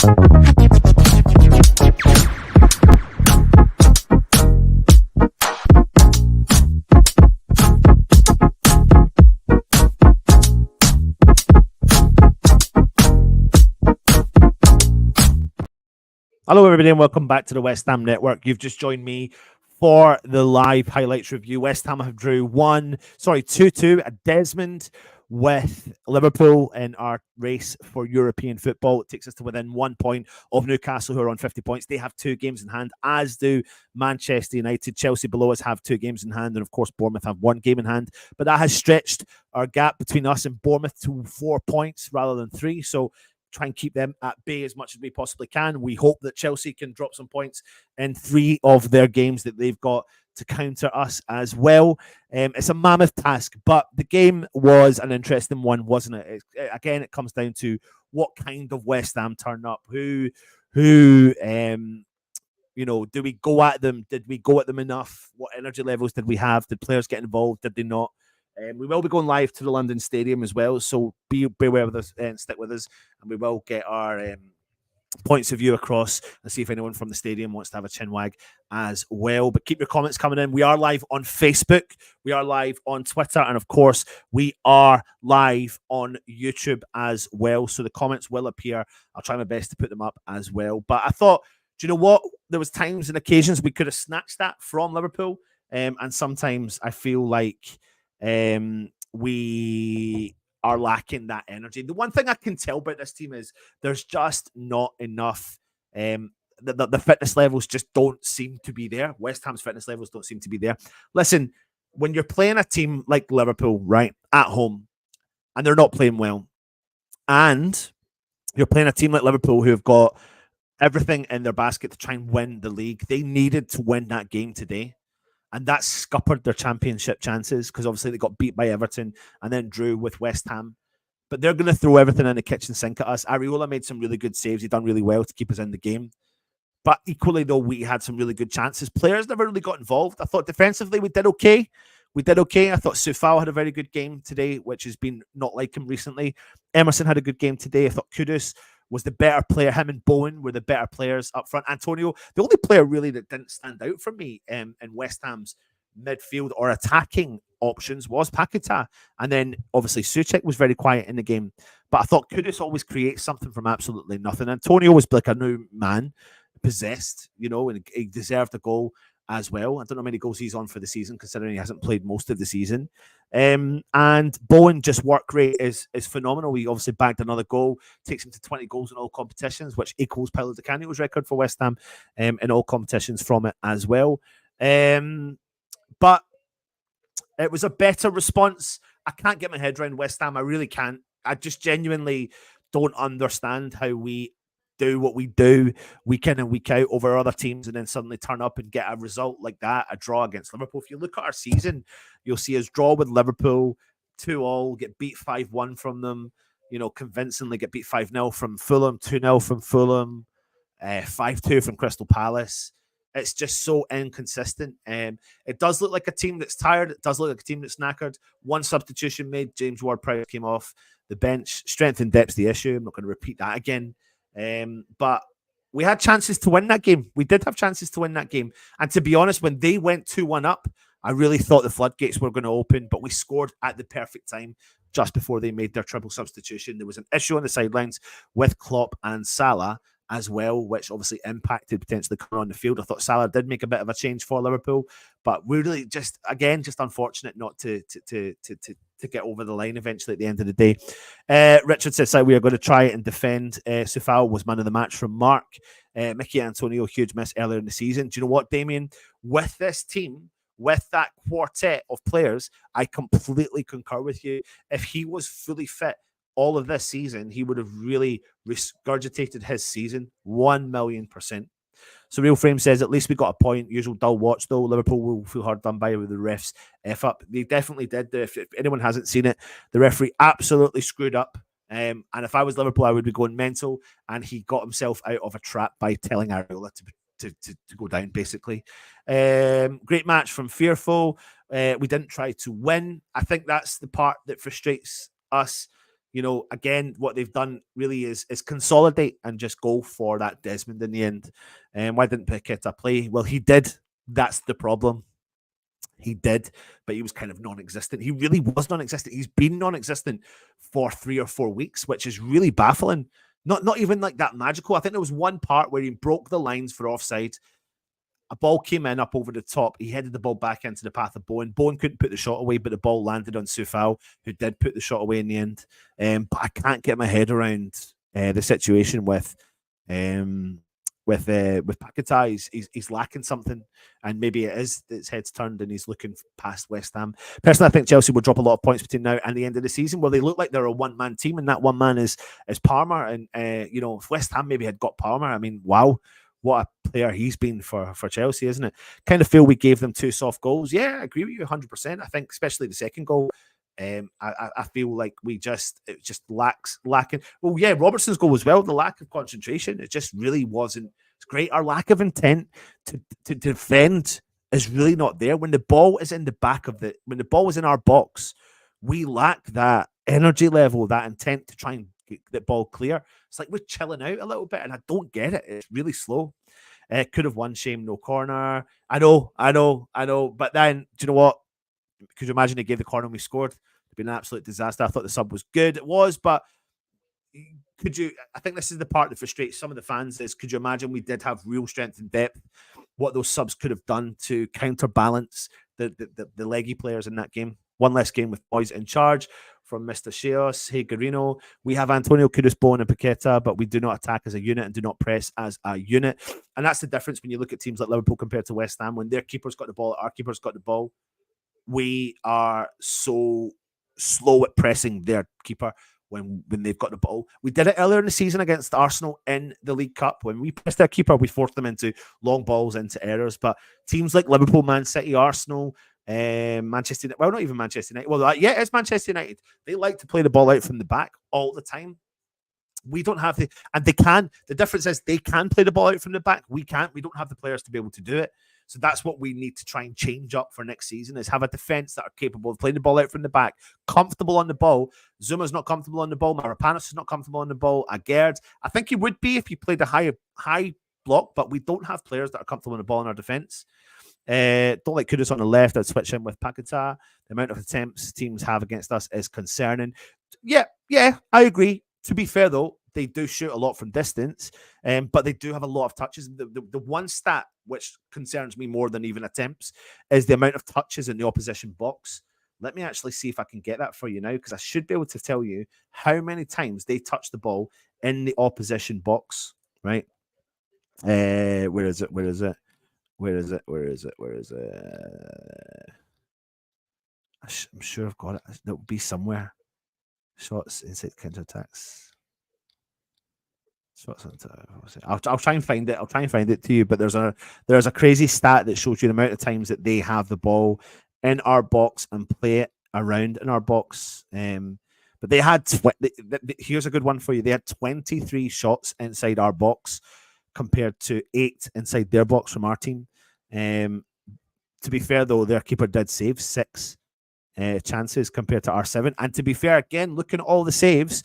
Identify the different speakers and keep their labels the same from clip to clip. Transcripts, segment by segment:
Speaker 1: Hello, everybody, and welcome back to the West Ham Network. You've just joined me for the live highlights review. West Ham have drew 2-2 at Desmond with Liverpool in our race for European football. It takes us to within 1 point of Newcastle, who are on 50 points. They have 2 games in hand, as do Manchester United. Chelsea below us have 2 games in hand, and of course Bournemouth have 1 game in hand. But that has stretched our gap between us and Bournemouth to 4 points rather than 3. So try and keep them at bay as much as we possibly can. We hope that Chelsea can drop some points in 3 of their games that they've got to counter us as well. It's a mammoth task, but the game was an interesting one, wasn't it? Again, it comes down to what kind of West Ham turn up. Do we go at them? Did we go at them enough? What energy levels did we have? Did players get involved? Did they not? We will be going live to the London Stadium as well, so be aware of us and stick with us, and we will get our points of view across and see if anyone from the stadium wants to have a chin wag as well. But keep your comments coming in. We are live on Facebook, we are live on Twitter, and of course, we are live on YouTube as well. So the comments will appear. I'll try my best to put them up as well. But I thought, do you know what? There was times and occasions we could have snatched that from Liverpool, and sometimes I feel like we are lacking that energy. The one thing I can tell about this team is there's just not enough. The fitness levels just don't seem to be there. West Ham's fitness levels don't seem to be there. Listen, when you're playing a team like Liverpool, right, at home, and they're not playing well, and you're playing a team like Liverpool who have got everything in their basket to try and win the league, they needed to win that game today. And that scuppered their championship chances because obviously they got beat by Everton and then drew with West Ham. But they're going to throw everything in the kitchen sink at us. Areola made some really good saves. He done really well to keep us in the game. But equally, though, we had some really good chances. Players never really got involved. I thought defensively we did okay. I thought Soufal had a very good game today, which has been not like him recently. Emerson had a good game today. I thought Kudus was the better player. Him and Bowen were the better players up front. Antonio, the only player really that didn't stand out for me in West Ham's midfield or attacking options was Paquetá. And then obviously Souček was very quiet in the game. But I thought Kudus always creates something from absolutely nothing. Antonio was like a new man, possessed, and he deserved a goal as well. I don't know how many goals he's on for the season, considering he hasn't played most of the season. And Bowen just work rate is phenomenal. He obviously bagged another goal, takes him to 20 goals in all competitions, which equals Paulo Di Canio's record for West Ham in all competitions from it as well. But it was a better response. I can't get my head around West Ham. I really can't. I just genuinely don't understand how we do what we do week in and week out over other teams and then suddenly turn up and get a result like that, a draw against Liverpool. If you look at our season, you'll see us draw with Liverpool 2-2, get beat 5-1 from them, convincingly get beat 5-0 from Fulham, 2-0 from Fulham, 5-2 from Crystal Palace. It's just so inconsistent. It does look like a team that's tired. It does look like a team that's knackered. One substitution made, James Ward-Prowse came off the bench. Strength and depth's the issue. I'm not going to repeat that again. But we had chances to win that game. We did have chances to win that game. And to be honest, when they went 2-1 up, I really thought the floodgates were going to open, but we scored at the perfect time just before they made their triple substitution. There was an issue on the sidelines with Klopp and Salah as well, which obviously impacted potentially coming on the field. I thought Salah did make a bit of a change for Liverpool, but we're really just unfortunate not to get over the line eventually at the end of the day. Richard says, we are going to try and defend. Soufal was man of the match from Mark. Mickey Antonio, huge miss earlier in the season. Do you know what, Damien? With this team, with that quartet of players, I completely concur with you. If he was fully fit all of this season, he would have really regurgitated his season 1,000,000%. So Real Frame says, at least we got a point. Usual dull watch, though. Liverpool will feel hard done by with the refs F up. They definitely did. If anyone hasn't seen it, the referee absolutely screwed up. And if I was Liverpool, I would be going mental. And he got himself out of a trap by telling Areola to go down, basically. Great match from Fearful. We didn't try to win. I think that's the part that frustrates us. again, what they've done really is consolidate and just go for that Desmond in the end. And why didn't Paqueta play? Well, he did. That's the problem. He did, but he was kind of non-existent. He really was non-existent. He's been non-existent for 3 or 4 weeks, which is really baffling. Not even like that magical. I think there was one part where he broke the lines for offside. A ball came in up over the top. He headed the ball back into the path of Bowen. Bowen couldn't put the shot away, but the ball landed on Soufal, who did put the shot away in the end. But I can't get my head around the situation with Paquetá. He's lacking something, and maybe it is that his head's turned and he's looking past West Ham. Personally, I think Chelsea will drop a lot of points between now and the end of the season, where they look like they're a one-man team, and that one man is Palmer. And if West Ham maybe had got Palmer, I mean, wow, what a player he's been for Chelsea, isn't it? Kind of feel we gave them 2 soft goals. Yeah, I agree with you 100%. I think especially the second goal. I feel like it just lacking. Well, yeah, Robertson's goal as well. The lack of concentration, it just really wasn't. It's great. Our lack of intent to defend is really not there. When the ball is in the back of when the ball is in our box, we lack that energy level, that intent to try and get the ball clear. It's like we're chilling out a little bit, and I don't get it. It's really slow. Could have won, shame, no corner. I know. But then, do you know what? Could you imagine they gave the corner and we scored? It'd been an absolute disaster. I thought the sub was good. It was, but I think this is the part that frustrates some of the fans is, could you imagine we did have real strength and depth, what those subs could have done to counterbalance the leggy players in that game? One less game with boys in charge from Mr. Sheos. Hey, Garino. We have Antonio, Kudus, Bowen, and Paqueta, but we do not attack as a unit and do not press as a unit. And that's the difference when you look at teams like Liverpool compared to West Ham. When their keeper's got the ball, our keeper's got the ball, we are so slow at pressing their keeper when they've got the ball. We did it earlier in the season against Arsenal in the League Cup. When we pressed their keeper, we forced them into long balls, into errors. But teams like Liverpool, Man City, Arsenal, Manchester United, well, not even Manchester United. Well, yeah, it's Manchester United. They like to play the ball out from the back all the time. We don't have and they can. The difference is they can play the ball out from the back. We can't. We don't have the players to be able to do it. So that's what we need to try and change up for next season, is have a defense that are capable of playing the ball out from the back, comfortable on the ball. Zuma's not comfortable on the ball. Marapanos is not comfortable on the ball. Agerd, I think he would be if he played a high block, but we don't have players that are comfortable on the ball in our defense. Don't like Kudus on the left. I'd switch in with Paquetá. The amount of attempts teams have against us is concerning. Yeah, I agree. To be fair, though, they do shoot a lot from distance, but they do have a lot of touches. The one stat which concerns me more than even attempts is the amount of touches in the opposition box. Let me actually see if I can get that for you now, because I should be able to tell you how many times they touch the ball in the opposition box, right? Where is it? I'm sure I've got it. It'll be somewhere. Shots inside counter attacks. I'll try and find it. I'll try and find it to you. But there's a crazy stat that shows you the amount of times that they have the ball in our box and play it around in our box. But they had here's a good one for you. They had 23 shots inside our box compared to 8 inside their box from our team. To be fair, though, their keeper did save 6 chances compared to our 7. And to be fair, again, looking at all the saves,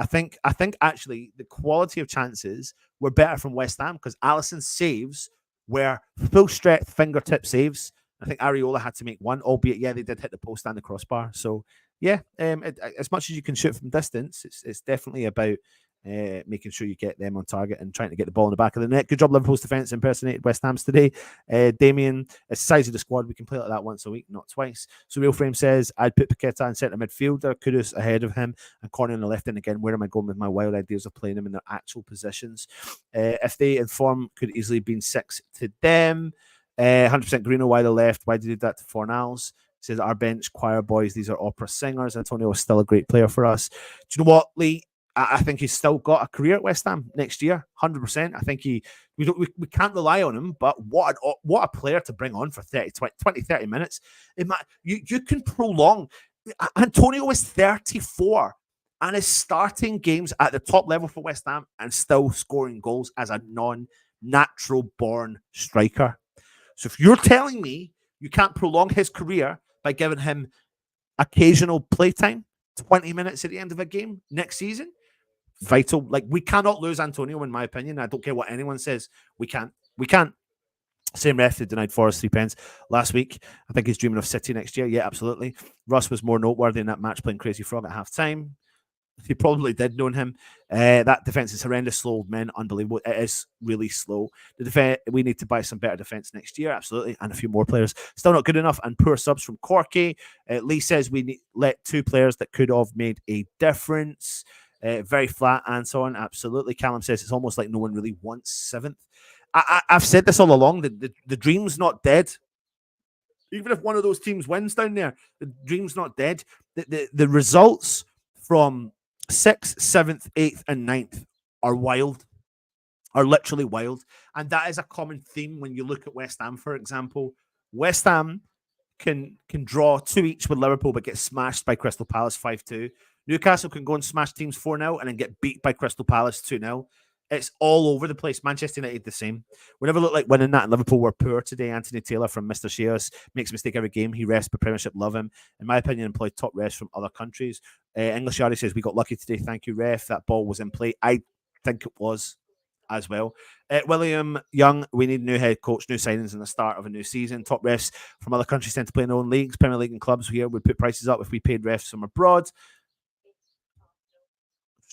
Speaker 1: I think actually the quality of chances were better from West Ham, because Alisson's saves were full strength fingertip saves. I think Areola had to make one, albeit, yeah, they did hit the post and the crossbar. So, yeah, as much as you can shoot from distance, it's definitely about making sure you get them on target and trying to get the ball in the back of the net. Good job, Liverpool's defence impersonated West Ham's today. Damien, it's the size of the squad. We can play like that once a week, not twice. So Real Frame says, I'd put Paqueta in centre midfielder, Kudus ahead of him, and Corner on the left. And again, where am I going with my wild ideas of playing them in their actual positions? If they inform, could easily have been 6 to them. 100% Greeno, why the left? Why did you do that to Fornals? Says our bench choir boys, these are opera singers. Antonio is still a great player for us. Do you know what, Lee? I think he's still got a career at West Ham next year, 100%. I think we can't rely on him, but what a player to bring on for 20, 30 minutes. You can prolong. Antonio is 34 and is starting games at the top level for West Ham and still scoring goals as a non-natural born striker. So if you're telling me you can't prolong his career by giving him occasional playtime, 20 minutes at the end of a game next season. Vital. Like, we cannot lose Antonio, in my opinion. I don't care what anyone says. We can't. We can't. Same ref that denied Forest 3 pence last week. I think he's dreaming of City next year. Yeah, absolutely. Russ was more noteworthy in that match playing Crazy Frog at half time. He probably did know him. That defense is horrendous, slow men, unbelievable. It is really slow. We need to buy some better defense next year, absolutely, and a few more players. Still not good enough, and poor subs from Corky. Lee says we let 2 players that could have made a difference. Very flat and so on, absolutely. Callum says it's almost like no one really wants 7th. I've said this all along. The dream's not dead. Even if one of those teams wins down there, the dream's not dead. The results from 6th, 7th, 8th, and 9th are wild, are literally wild. And that is a common theme when you look at West Ham, for example. West Ham can draw 2 each with Liverpool, but get smashed by Crystal Palace 5-2. Newcastle can go and smash teams 4-0 and then get beat by Crystal Palace 2-0. It's all over the place. Manchester United the same. We never looked like winning that, and Liverpool were poor today. Anthony Taylor from Mr. Shears makes a mistake every game. He refs the Premiership, love him. In my opinion, employed top refs from other countries. English Yari says, we got lucky today. Thank you, ref. That ball was in play. I think it was as well. William Young, we need a new head coach, new signings in the start of a new season. Top refs from other countries tend to play in their own leagues. Premier League and clubs here would put prices up if we paid refs from abroad.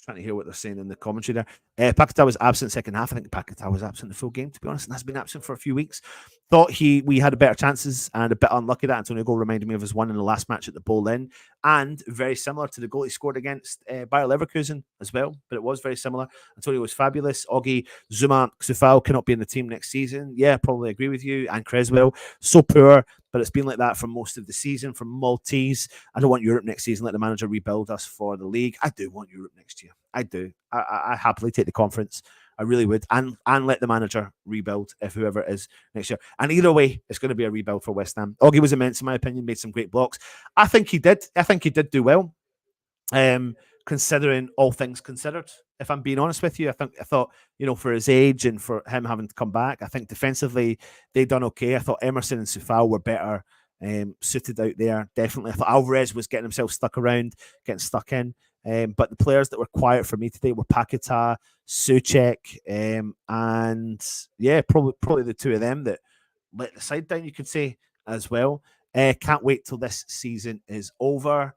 Speaker 1: Trying to hear what they're saying in the commentary there. Paquetá was absent second half. I think Paquetá was absent the full game, to be honest, and has been absent for a few weeks. Thought we had a better chances and a bit unlucky. That Antonio goal reminded me of his one in the last match at the Bowl-In, and very similar to the goal he scored against Bayer Leverkusen as well, but it was very similar. Antonio was fabulous. Augie, Zuma, Sufal cannot be in the team next season. Yeah, probably agree with you. And Creswell, so poor, but it's been like that for most of the season from Maltese. I don't want Europe next season. Let the manager rebuild us for the league. I do want Europe next year. I do. I happily take the conference. I really would. And let the manager rebuild if whoever it is next year. And either way, it's going to be a rebuild for West Ham. Augie was immense, in my opinion, made some great blocks. I think he did. I think he did do well, considering all things considered. If I'm being honest with you, I thought, for his age and for him having to come back, I think defensively they done okay. I thought Emerson and Sufal were better suited out there. Definitely. I thought Alvarez was getting himself stuck around, getting stuck in. But the players that were quiet for me today were Paquetá, Souček, and yeah, probably the 2 of them that let the side down, you could say, as well. Can't wait till this season is over.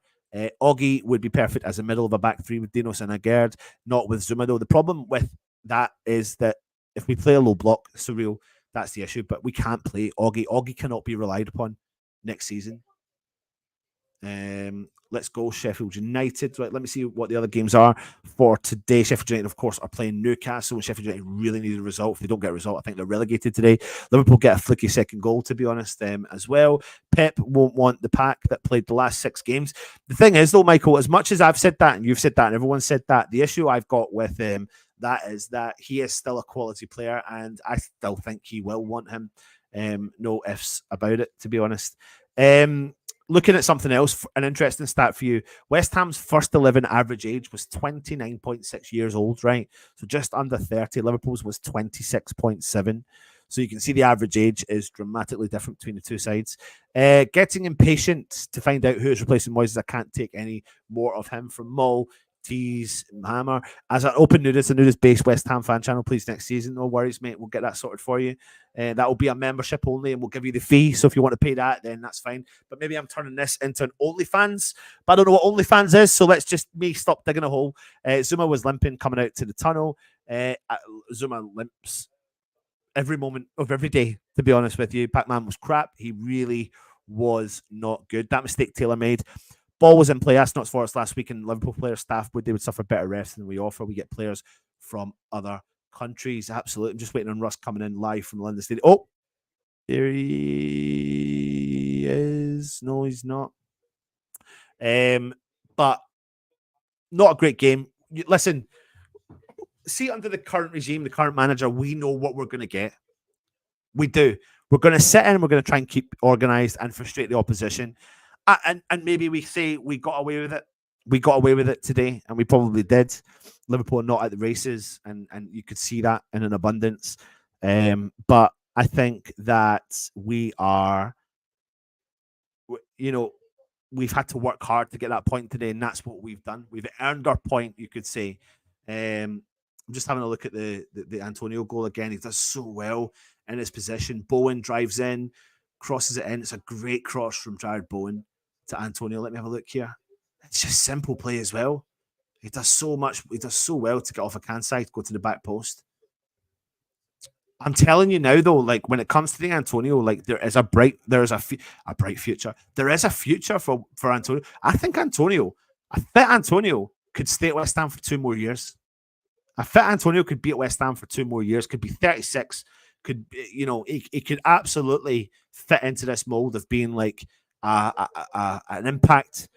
Speaker 1: Augie would be perfect as a middle of a back 3 with Dinos and Agerd, not with Zuma, though. The problem with that is that if we play a low block, surreal, that's the issue. But we can't play Augie. Augie cannot be relied upon next season. Let's go Sheffield United. Right, let me see what the other games are for today. Sheffield United, of course, are playing Newcastle, and Sheffield United really need a result. If they don't get a result, I think they're relegated today. Liverpool get a fluky second goal, to be honest, as well. Pep won't want the pack that played the last 6 games. The thing is, though, Michael, as much as I've said that, and you've said that, and everyone said that, the issue I've got with that is that he is still a quality player, and I still think he will want him. No ifs about it, to be honest. Looking at something else, an interesting stat for you. West Ham's first 11 average age was 29.6 years old, right? So just under 30. Liverpool's was 26.7. So you can see the average age is dramatically different between the two sides. Getting impatient to find out who is replacing Moyes. I can't take any more of him from Mull. Tease Hammer as an open nudist-based West Ham fan channel, please, next season. No worries, mate. We'll get that sorted for you. That will be a membership only, and we'll give you the fee. So if you want to pay that, then that's fine. But maybe I'm turning this into an OnlyFans. But I don't know what OnlyFans is, so let's just stop digging a hole. Zuma was limping coming out to the tunnel. Zuma limps every moment of every day, to be honest with you. Pac-Man was crap. He really was not good. That mistake Taylor made. Ball was in play. That's not for us last week, and Liverpool players, staff they would suffer better refs than we offer. We get players from other countries. Absolutely. I'm just waiting on Russ coming in live from London Stadium. Oh, there he is. No, he's not. But not a great game. Listen, see, under the current regime, the current manager, we know what we're going to get. We do. We're going to sit in and we're going to try and keep organised and frustrate the opposition. And maybe we say we got away with it. We got away with it today, and we probably did. Liverpool are not at the races, and you could see that in an abundance. But I think that we are, we've had to work hard to get that point today, and that's what we've done. We've earned our point, you could say. I'm just having a look at the Antonio goal again. He does so well in his position. Bowen drives in, crosses it in. It's a great cross from Jared Bowen to Antonio. Let me have a look here. It's just simple play as well. He does so much. He does so well to get off a can side, go to the back post. I'm telling you now, though, like when it comes to the Antonio, like there is a bright future. There is a future for Antonio. I think a fit Antonio could stay at West Ham for 2 more years. A fit Antonio could be at West Ham for 2 more years. Could be 36. Could he could absolutely fit into this mold of being like an impact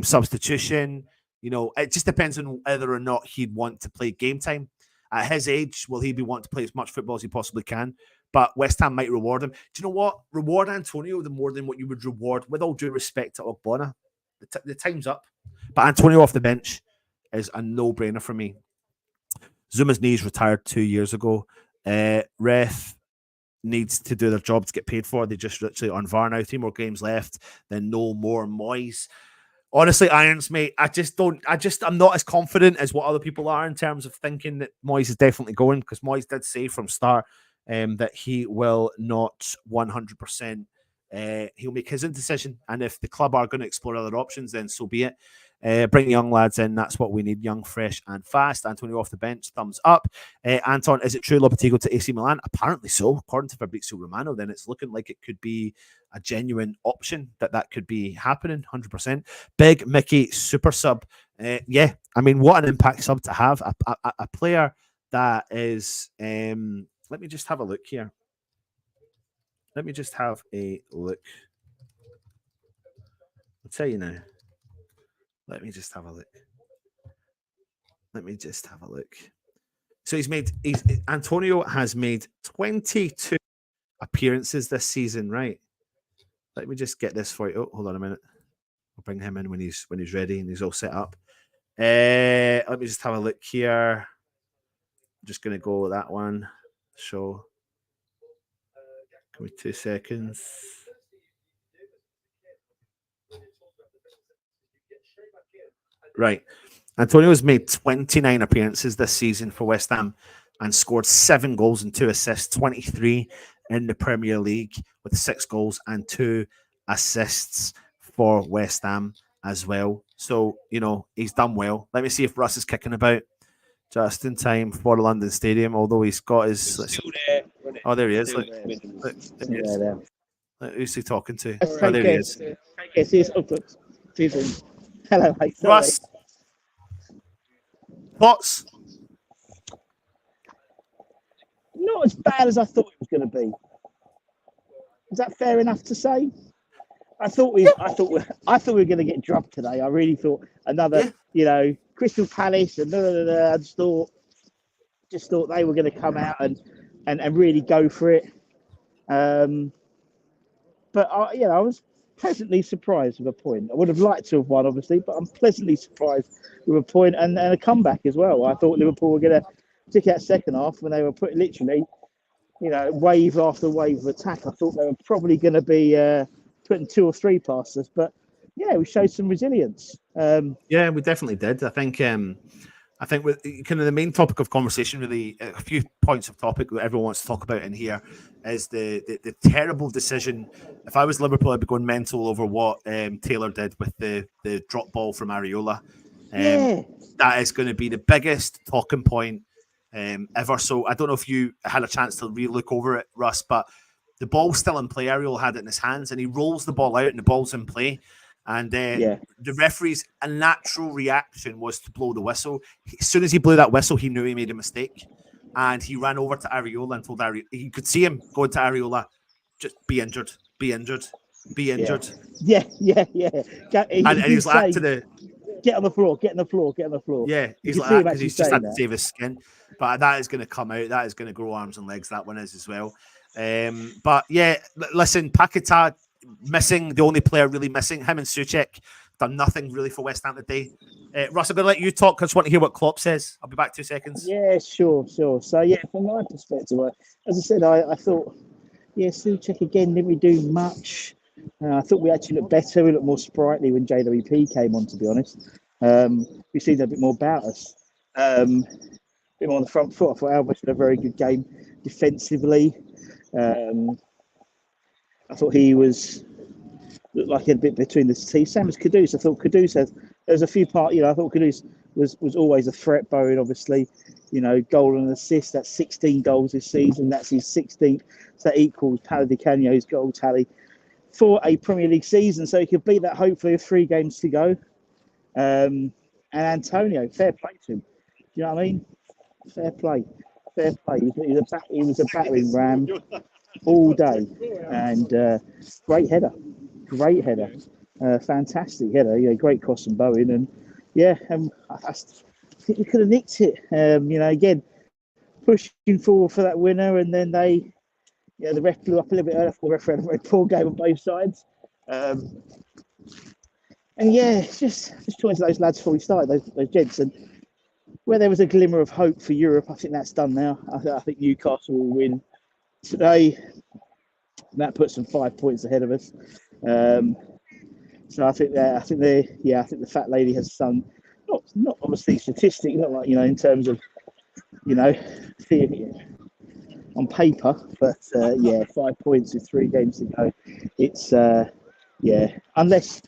Speaker 1: substitution. It just depends on whether or not he'd want to play game time. At his age, will he be wanting to play as much football as he possibly can? But West Ham might reward him. Do you know what? Reward Antonio the more than what you would reward, with all due respect to Ogbonna. The time's up. But Antonio off the bench is a no-brainer for me. Zuma's knees retired 2 years ago. Ref needs to do their job to get paid for. They just literally on VAR now. 3 more games left. Then no more Moyes. Honestly, Irons, mate, I'm not as confident as what other people are in terms of thinking that Moyes is definitely going, because Moyes did say from start that he will not 100%. He'll make his own decision, and if the club are going to explore other options, then so be it. Bring young lads in. That's what we need. Young, fresh, and fast. Antonio off the bench. Thumbs up. Anton, is it true Lopetegui to AC Milan? Apparently so. According to Fabrizio Romano, then it's looking like it could be a genuine option that could be happening. 100%. Big Mickey super sub. Yeah, I mean, what an impact sub to have. A player that is. Let me just have a look here. Let me just have a look. I'll tell you now. Let me just have a look. So Antonio has made 22 appearances this season, right? Let me just get this for you. Oh, hold on a minute. I'll bring him in when he's ready and he's all set up. Let me just have a look here. I'm just gonna go with that one. So give me 2 seconds. Right. Antonio's made 29 appearances this season for West Ham and scored 7 goals and 2 assists, 23 in the Premier League with 6 goals and 2 assists for West Ham as well. So, he's done well. Let me see if Russ is kicking about just in time for the London Stadium, although he's got his... Oh, there he is. Look, there he is. Who's he talking to? Oh, there he is.
Speaker 2: Hello, mate.
Speaker 1: Russ, thoughts?
Speaker 2: Not as bad as I thought it was going to be. Is that fair enough to say? I thought we were going to get drubbed today. I really thought another, Crystal Palace and I just thought they were going to come out and really go for it. But I was pleasantly surprised with a point. I would have liked to have won, obviously, but I'm pleasantly surprised with a point and a comeback as well. I thought Liverpool were going to stick out second half when they were put literally, wave after wave of attack. I thought they were probably going to be putting 2 or 3 past us, but yeah, we showed some resilience.
Speaker 1: Yeah, we definitely did. I think with kind of the main topic of conversation, really, a few points of topic that everyone wants to talk about in here is the terrible decision. If I was Liverpool, I'd be going mental over what Taylor did with the drop ball from Areola. That is going to be the biggest talking point ever. So I don't know if you had a chance to re-look over it, Russ, but the ball's still in play. Areola had it in his hands, and he rolls the ball out, and the ball's in play. And the referee's natural reaction was to blow the whistle. As soon as he blew that whistle, he knew he made a mistake. And he ran over to Areola and told Areola, you could see him going to Areola, just be injured, be injured, be injured.
Speaker 2: Yeah.
Speaker 1: And he was like to the...
Speaker 2: Get on the floor, get on the floor, get on the floor.
Speaker 1: Yeah, he's like that because he's just had to save his skin. But that is going to come out. That is going to grow arms and legs. That one is as well. But yeah, listen, Paquetá missing, the only player really missing. Him and Souček done nothing really for West Ham today. Russ, I'm going to let you talk. I just want to hear what Klopp says. I'll be back 2 seconds.
Speaker 2: Yeah, sure. So yeah, from my perspective, as I said, I thought, Souček again didn't really do much. I thought we actually looked better. We looked more sprightly when JWP came on, to be honest. We seemed a bit more about us. A bit more on the front foot. I thought Albert had a very good game defensively. I thought he looked like he had a bit between the teeth. Same as Kudus. I thought Kudus there was a few parts. I thought Kudus was always a threat. Bowen, obviously, goal and assist. That's 16 goals this season. That's his 16th. So that equals Paolo Di Canio's goal tally for a Premier League season. So he could beat that hopefully with 3 games to go. And Antonio, fair play to him. Do you know what I mean? Fair play. He was a battering ram all day, and great header, fantastic header. Great cross from Bowen, and I think we could have nicked it. Again, pushing forward for that winner, and then the ref blew up a little bit early. The referee had a very poor game on both sides. It's just talking to those lads before we started, those gents, and where there was a glimmer of hope for Europe, I think that's done now. I think Newcastle will win today. That puts them 5 points ahead of us. So I think the fat lady has some, not obviously statistic, not like in terms of theory on paper, but 5 points with 3 games to go. It's unless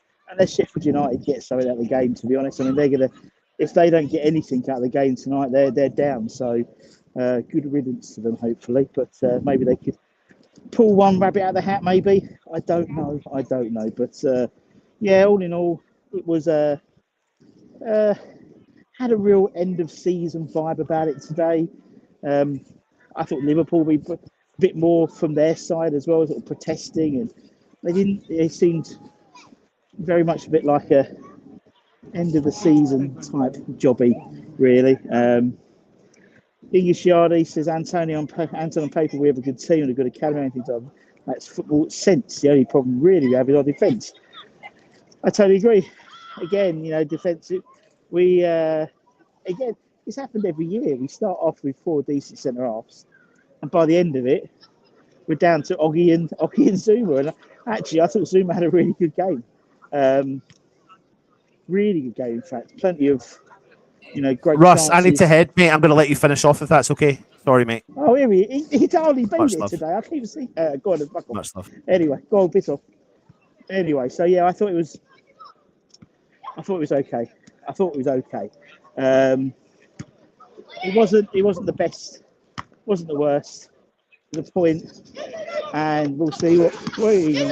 Speaker 2: Sheffield United get something out of the game, to be honest. I mean, they're gonna, if they don't get anything out of the game tonight, they're down. So good riddance to them, hopefully. But maybe they could pull one rabbit out of the hat. Maybe, I don't know. But all in all, it was had a real end of season vibe about it today. I thought Liverpool would be a bit more from their side as well, sort of protesting, and they seemed very much a bit like a end of the season type jobby, really. English Yardy says Anton on paper we have a good team and a good academy. Anything to that's football sense. The only problem really we have is our defence. I totally agree. Again, defensive. We again, it's happened every year. We start off with 4 decent centre halves, and by the end of it, we're down to Oggy and Zuma. And actually, I thought Zuma had a really good game. Really good game, in fact. Plenty of, great
Speaker 1: Russ,
Speaker 2: chances.
Speaker 1: I need to head, mate. I'm going to let you finish off if that's okay. Sorry, mate.
Speaker 2: Oh, here he's hardly been
Speaker 1: Much
Speaker 2: here
Speaker 1: love.
Speaker 2: today. I keep seeing. Go on, fuck off.
Speaker 1: Much love.
Speaker 2: Anyway, go on, bit off. Anyway, so I thought it was okay. It wasn't the best, wasn't the worst. The point, and we'll see what we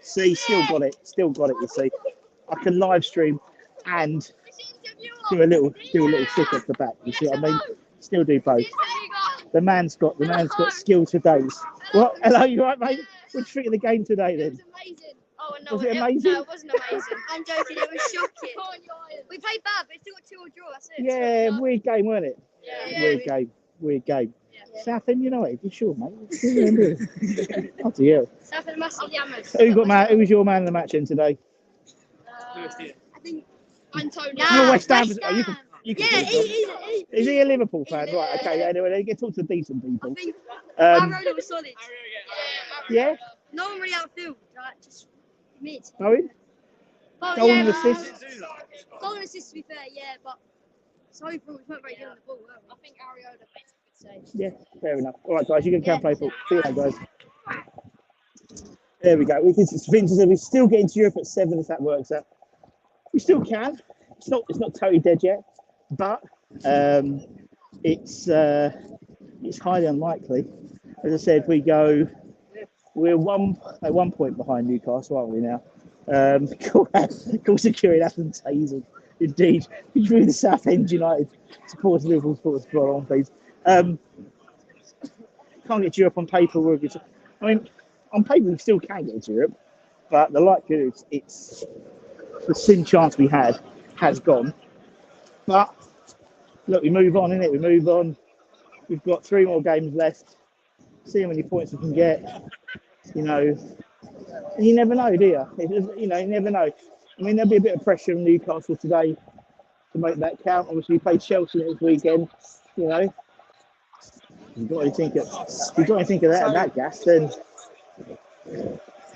Speaker 2: see. Still got it. You see, I can live stream and do a little sick off the back. You see what I mean? Still do both. The man's got skill for days. What? Hello, you right, mate? What do you think of the game today then?
Speaker 3: It was amazing. Oh no,
Speaker 2: Was it amazing?
Speaker 3: No, it wasn't amazing. I'm joking. It was shocking. We played bad, but it still got 2 or draw. That's it.
Speaker 2: Yeah, weird game, weren't it?
Speaker 3: Yeah.
Speaker 2: Weird game.
Speaker 3: Yeah.
Speaker 2: Southend United, you sure, mate? Oh dear.
Speaker 3: Southend massive yammers.
Speaker 2: Who was your man of the match in today?
Speaker 3: I think Antonio.
Speaker 2: You're West Ham.
Speaker 3: West
Speaker 2: Oh, you can
Speaker 3: Yeah,
Speaker 2: he is he a Liverpool fan? Right, okay, anyway, they get talk to decent people.
Speaker 3: I think Arroyo was solid.
Speaker 2: Yeah?
Speaker 3: No one really outfield. Like, just mid.
Speaker 2: Owen? Goal and assist?
Speaker 3: Goal and assist, to be fair, yeah, but so overall, we weren't very good on the ball. I think Arroyo would say.
Speaker 2: Yeah, fair enough. All right, guys, you can play for. See you later, guys. There we go. Vince said we're still getting to Europe at 7 if that works out. We still can. It's not totally dead yet, but it's highly unlikely. As I said, we're at 1 point behind Newcastle, aren't we now? Call security Athens Hazel. Indeed. Through the Southend United supporters, Liverpool supporters, on please. Can't get to Europe on paper. I mean, on paper we still can get to Europe, but the likelihood it's the thin chance we had has gone. But look, we move on, innit? We move on. We've got 3 more games left. See how many points we can get. You never know, do you? You never know. I mean, there'll be a bit of pressure on Newcastle today to make that count. Obviously, we play Chelsea this weekend. If you've got anything of that gas, then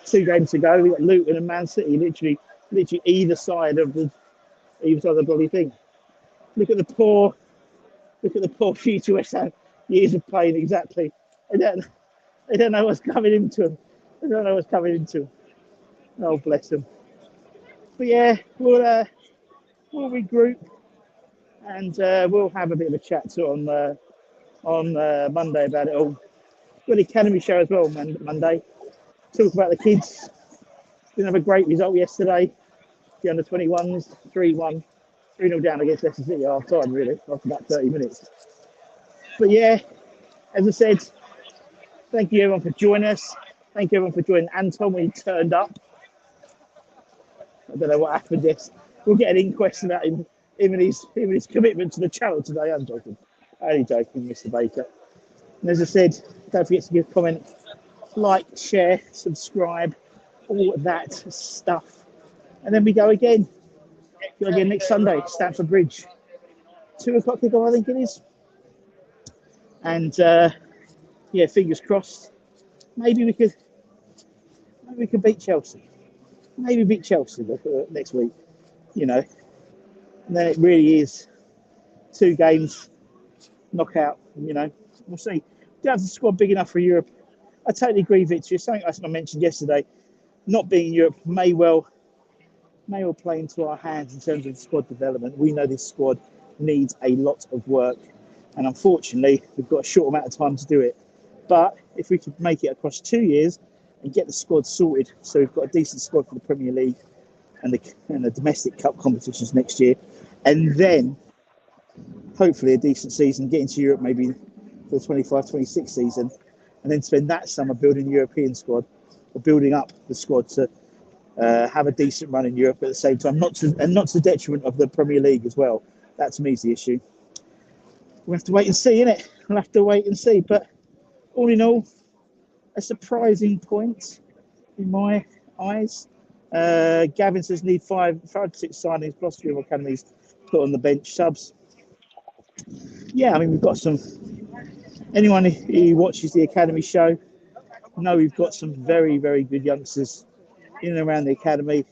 Speaker 2: 2 games to go. We've got Luton and Man City, literally either side of the bloody thing. Look at the poor future West Ham. Years of pain, exactly. They don't know what's coming into them. They don't know what's coming into them. Oh, bless them. But yeah, we'll regroup and we'll have a bit of a chat on Monday about it all. Got the academy show as well Monday. Talk about the kids. Didn't have a great result yesterday. The under 21s 3-1, 3-0 down against Leicester City half time, really, after about 30 minutes. But yeah, as I said, thank you everyone for joining us. Thank you everyone for joining Anton when he turned up. I don't know what happened. Yes, we'll get an inquest about him and his commitment to the channel today. I'm joking. Only joking, Mr. Baker. And as I said, don't forget to give a comment, like, share, subscribe, all that stuff. And then we go again. Go again next Sunday, Stamford Bridge. 2 o'clock kickoff, I think it is. And yeah, fingers crossed. Maybe we could beat Chelsea. Maybe beat Chelsea next week. You know. And then it really is 2 games, knockout. You know, we'll see. Don't have the squad big enough for Europe. I totally agree, Victor. Something I mentioned yesterday. Not being in Europe may well play into our hands in terms of squad development. We know this squad needs a lot of work, and unfortunately, we've got a short amount of time to do it. But if we could make it across 2 years and get the squad sorted, so we've got a decent squad for the Premier League and the domestic cup competitions next year, and then hopefully a decent season, get into Europe maybe for the 25-26 season, and then spend that summer building a European squad or building up the squad to have a decent run in Europe at the same time, not to the detriment of the Premier League as well. That to me is the issue. We'll have to wait and see, innit? We'll have to wait and see. But all in all, a surprising point in my eyes. Gavin says need 5 to 6 signings plus 3 academies put on the bench subs. Yeah, I mean, we've got some. Anyone who watches the academy show know we've got some very, very good youngsters in and around the academy.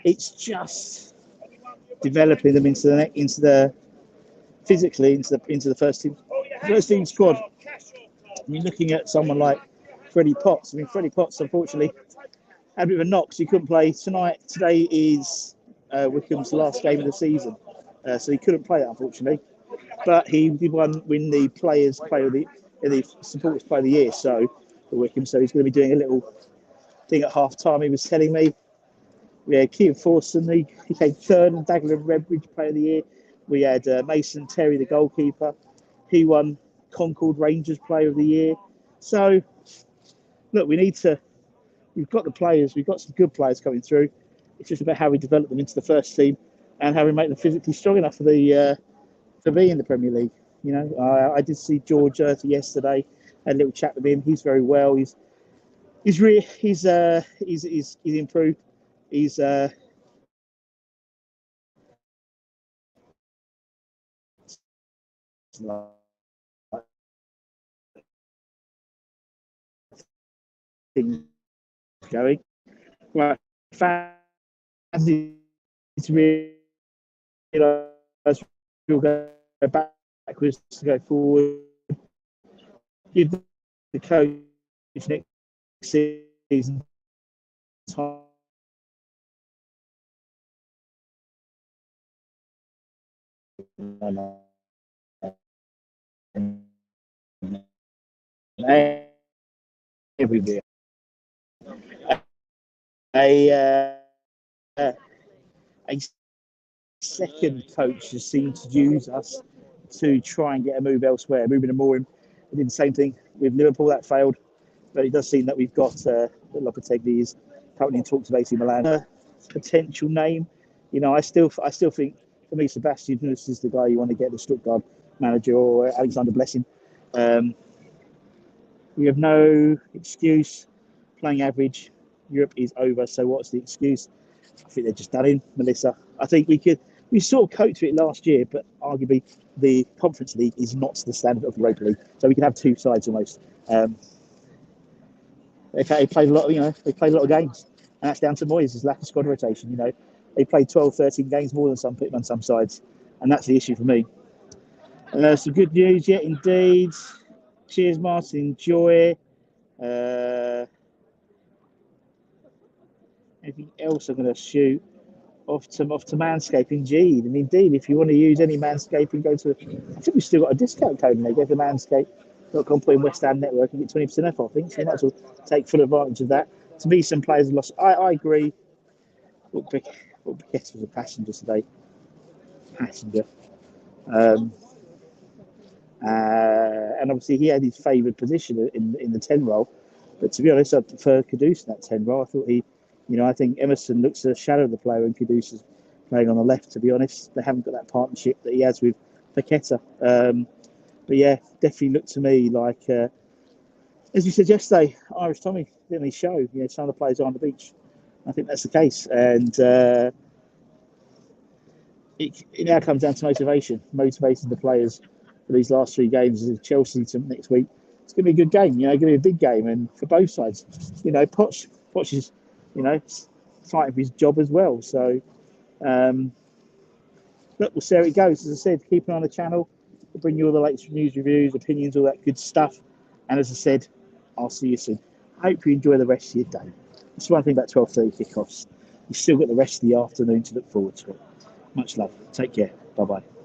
Speaker 2: It's just developing them into the first team squad. I mean, looking at someone like Freddie Potts. I mean, Freddie Potts unfortunately had a bit of a knock, so he couldn't play tonight. Today is Wickham's last game of the season, so he couldn't play that unfortunately. But he did win the the supporters play of the year. So for Wickham, so he's going to be doing a little thing at half time. He was telling me. We had Kean Forson, he came third, and Dagenham Redbridge Player of the Year. We had Mason Terry, the goalkeeper. He won Concord Rangers Player of the Year. So, look, we've got the players, we've got some good players coming through. It's just about how we develop them into the first team and how we make them physically strong enough for be in the Premier League. You know, I did see George yesterday, had a little chat with him. He's very well. He's improved. He's things going. Right, fancy to realise we'll go backwards to go forward. Give the coach next season time. Everywhere. A second coach has seemed to use us to try and get a move elsewhere, moving to Moorham. We did the same thing with Liverpool, that failed, but it does seem that we've got Lopetegui is currently in talks with AC Milan. Potential name, you know, I still think for me Sebastian Huss is the guy you want to get, the Stuttgart manager, or Alexander Blessing. We have no excuse. Playing average, Europe is over. So what's the excuse? I think they're just done in, Melissa. I think we sort of coped to it last year, but arguably the Conference League is not the standard of the Europa League. So we can have 2 sides almost. They played a lot. They played a lot of games, and that's down to Moyes' lack of squad rotation. They played 12, 13 games more than some people on some sides, and that's the issue for me. Some good news, yeah, indeed. Cheers, Martin. Enjoy. Anything else I'm going to shoot? Off to Manscaping, indeed. And indeed, if you want to use any Manscaping, go to. I think we've still got a discount code in there. Go to Manscaped.com, put in West Ham Network, and get 20% off. I think so. You might as well take full advantage of that. To me, some players have lost. I agree. Briquet was a passenger today. Passenger. And obviously, he had his favoured position in the 10 role. But to be honest, I prefer Kudus in that 10 role. I thought I think Emerson looks a shadow of the player and Kudus is playing on the left, to be honest. They haven't got that partnership that he has with Paqueta. But yeah, definitely looked to me like, as you said yesterday, Irish Tommy didn't he show? Some of the players are on the beach. I think that's the case. And it now comes down to motivating the players for these last 3 games. Chelsea next week. It's going to be a good game, going to be a big game, and for both sides. Poch is, fighting for his job as well. So, look, we'll see how it goes. As I said, keep an eye on the channel. We'll bring you all the latest news, reviews, opinions, all that good stuff. And as I said, I'll see you soon. I hope you enjoy the rest of your day. That's one thing about 12:30 kickoffs. You've still got the rest of the afternoon to look forward to it. Much love. Take care. Bye-bye.